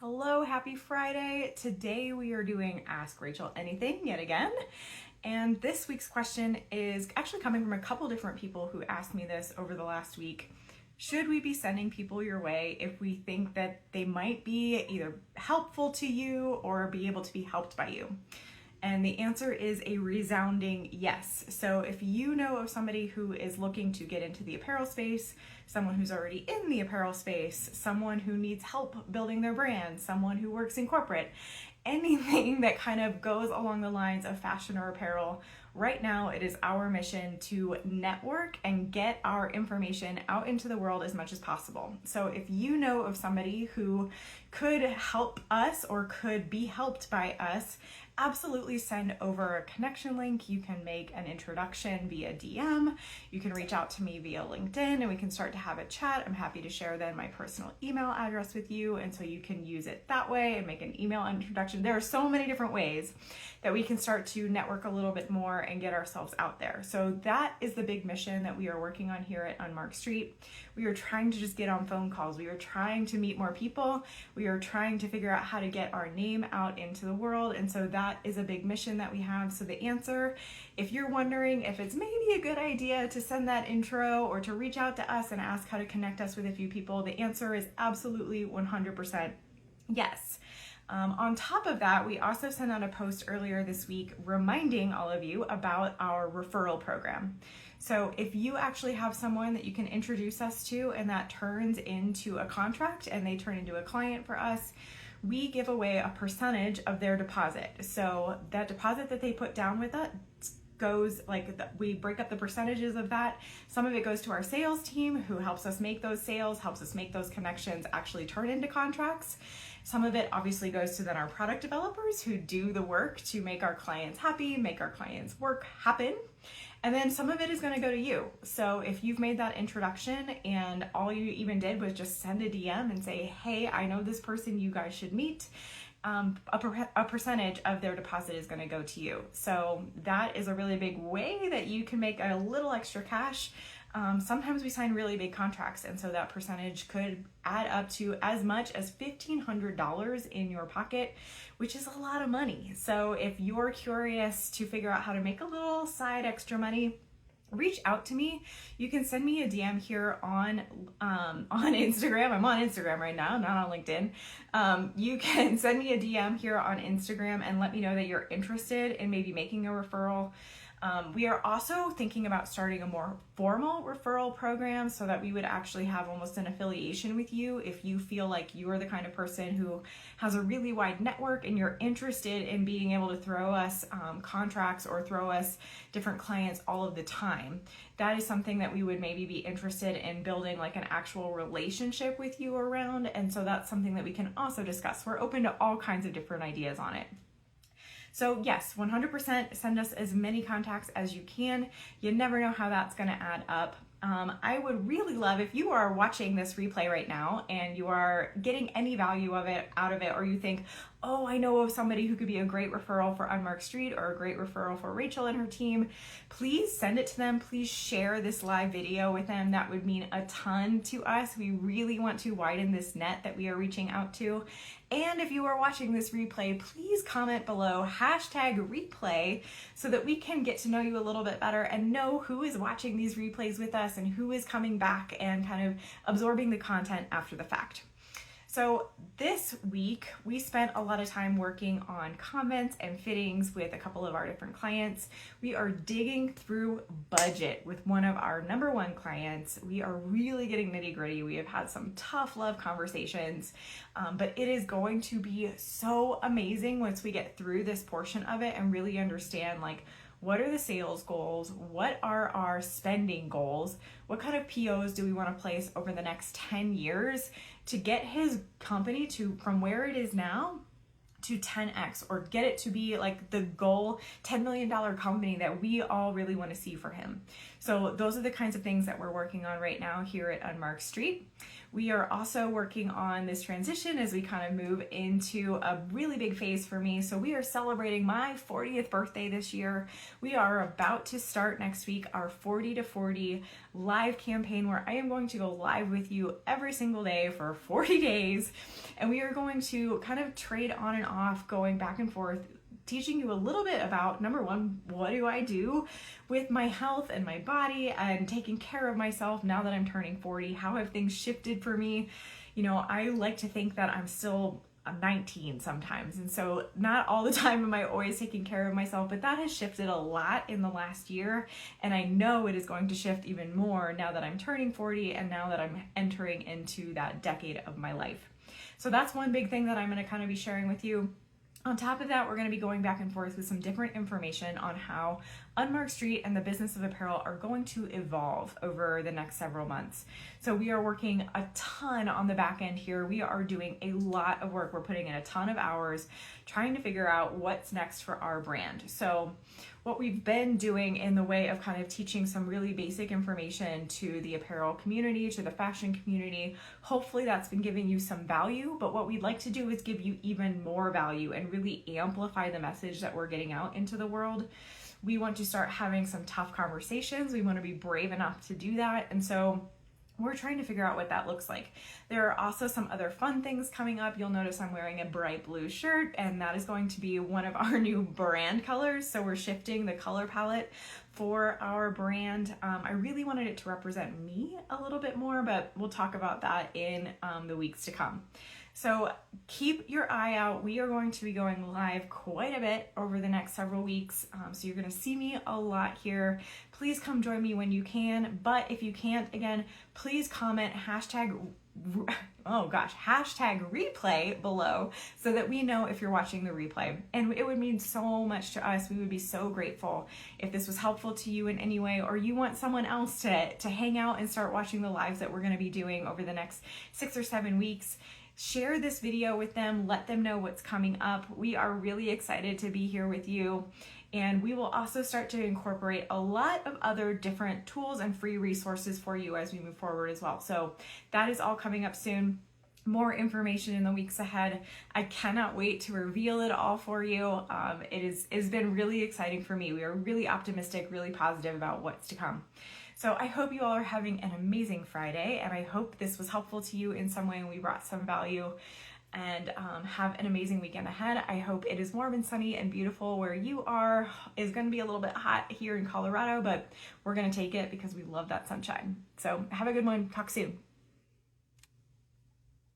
Hello, happy Friday. Today we are doing Ask Rachel Anything yet again. And this week's question is actually coming from a couple different people who asked me this over the last week. Should we be sending people your way if we think that they might be either helpful to you or be able to be helped by you? And the answer is a resounding yes. So if you know of somebody who is looking to get into the apparel space, someone who's already in the apparel space, someone who needs help building their brand, someone who works in corporate, anything that kind of goes along the lines of fashion or apparel, right now it is our mission to network and get our information out into the world as much as possible. So if you know of somebody who could help us or could be helped by us, absolutely send over a connection link. You can make an introduction via DM. You can reach out to me via LinkedIn and we can start to have a chat. I'm happy to share then my personal email address with you, and so you can use it that way and make an email introduction. There are so many different ways that we can start to network a little bit more and get ourselves out there. So that is the big mission that we are working on here at Unmarked Street. We are trying to just get on phone calls. We are trying to meet more people. We are trying to figure out how to get our name out into the world. And so that is a big mission that we have. So the answer, if you're wondering if it's maybe a good idea to send that intro or to reach out to us and ask how to connect us with a few people, the answer is absolutely 100% yes. On top of that, we also sent out a post earlier this week reminding all of you about our referral program. So if you actually have someone that you can introduce us to and that turns into a contract and they turn into a client for us, we give away a percentage of their deposit. So that deposit that they put down with us goes we break up the percentages of that. Some of it goes to our sales team who helps us make those sales, helps us make those connections actually turn into contracts. Some of it obviously goes to then our product developers who do the work to make our clients happy, make our clients' work happen. And then some of it is going to go to you. So if you've made that introduction and all you even did was just send a DM and say, hey, I know this person, you guys should meet, a percentage of their deposit is going to go to you. So that is a really big way that you can make a little extra cash. Sometimes we sign really big contracts, and so that percentage could add up to as much as $1,500 in your pocket, which is a lot of money. So if you're curious to figure out how to make a little side extra money, reach out to me. You can send me a DM here on Instagram. I'm on Instagram right now, not on LinkedIn. You can send me a DM here on Instagram and let me know that you're interested in maybe making a referral. We are also thinking about starting a more formal referral program so that we would actually have almost an affiliation with you if you feel like you're the kind of person who has a really wide network and you're interested in being able to throw us contracts or throw us different clients all of the time. That is something that we would maybe be interested in building like an actual relationship with you around. And so that's something that we can also discuss. We're open to all kinds of different ideas on it. So yes, 100% send us as many contacts as you can. You never know how that's going to add up. I would really love if you are watching this replay right now and you are getting any value out of it, or you think, oh, I know of somebody who could be a great referral for Unmarked Street or a great referral for Rachel and her team, please send it to them. Please share this live video with them. That would mean a ton to us. We really want to widen this net that we are reaching out to. And if you are watching this replay, please comment below #replay so that we can get to know you a little bit better and know who is watching these replays with us and who is coming back and kind of absorbing the content after the fact. So this week, we spent a lot of time working on comments and fittings with a couple of our different clients. We are digging through budget with one of our number one clients. We are really getting nitty gritty. We have had some tough love conversations, but it is going to be so amazing once we get through this portion of it and really understand what are the sales goals? What are our spending goals? What kind of POs do we want to place over the next 10 years to get his company to from where it is now to 10x or get it to be like the goal $10 million company that we all really want to see for him. So those are the kinds of things that we're working on right now here at Unmarked Street. We are also working on this transition as we kind of move into a really big phase for me. So we are celebrating my 40th birthday this year. We are about to start next week our 40 to 40 live campaign where I am going to go live with you every single day for 40 days. And we are going to kind of trade on and off, going back and forth, teaching you a little bit about, number one, what do I do with my health and my body and taking care of myself now that I'm turning 40? How have things shifted for me? You know, I like to think that I'm still 19 sometimes. And so not all the time am I always taking care of myself, but that has shifted a lot in the last year. And I know it is going to shift even more now that I'm turning 40 and now that I'm entering into that decade of my life. So that's one big thing that I'm going to kind of be sharing with you. On top of that, we're going to be going back and forth with some different information on how Unmarked Street and the business of apparel are going to evolve over the next several months. So we are working a ton on the back end here. We are doing a lot of work. We're putting in a ton of hours trying to figure out what's next for our brand. So what we've been doing in the way of kind of teaching some really basic information to the apparel community, to the fashion community, hopefully that's been giving you some value, but what we'd like to do is give you even more value and really amplify the message that we're getting out into the world. We want to start having some tough conversations. We want to be brave enough to do that. And so we're trying to figure out what that looks like. There are also some other fun things coming up. You'll notice I'm wearing a bright blue shirt, and that is going to be one of our new brand colors. So we're shifting the color palette for our brand. I really wanted it to represent me a little bit more, but we'll talk about that in the weeks to come. So keep your eye out. We are going to be going live quite a bit over the next several weeks. So you're going to see me a lot here. Please come join me when you can. But if you can't, again, please comment hashtag replay below so that we know if you're watching the replay. And it would mean so much to us. We would be so grateful if this was helpful to you in any way, or you want someone else to hang out and start watching the lives that we're going to be doing over the next 6 or 7 weeks. Share this video with them, let them know what's coming up. We are really excited to be here with you. And we will also start to incorporate a lot of other different tools and free resources for you as we move forward as well. So that is all coming up soon. More information in the weeks ahead. I cannot wait to reveal it all for you. It's been really exciting for me. We are really optimistic, really positive about what's to come. So I hope you all are having an amazing Friday, and I hope this was helpful to you in some way and we brought some value. And have an amazing weekend ahead. I hope it is warm and sunny and beautiful where you are. It's going to be a little bit hot here in Colorado, but we're going to take it because we love that sunshine. So have a good one. Talk soon.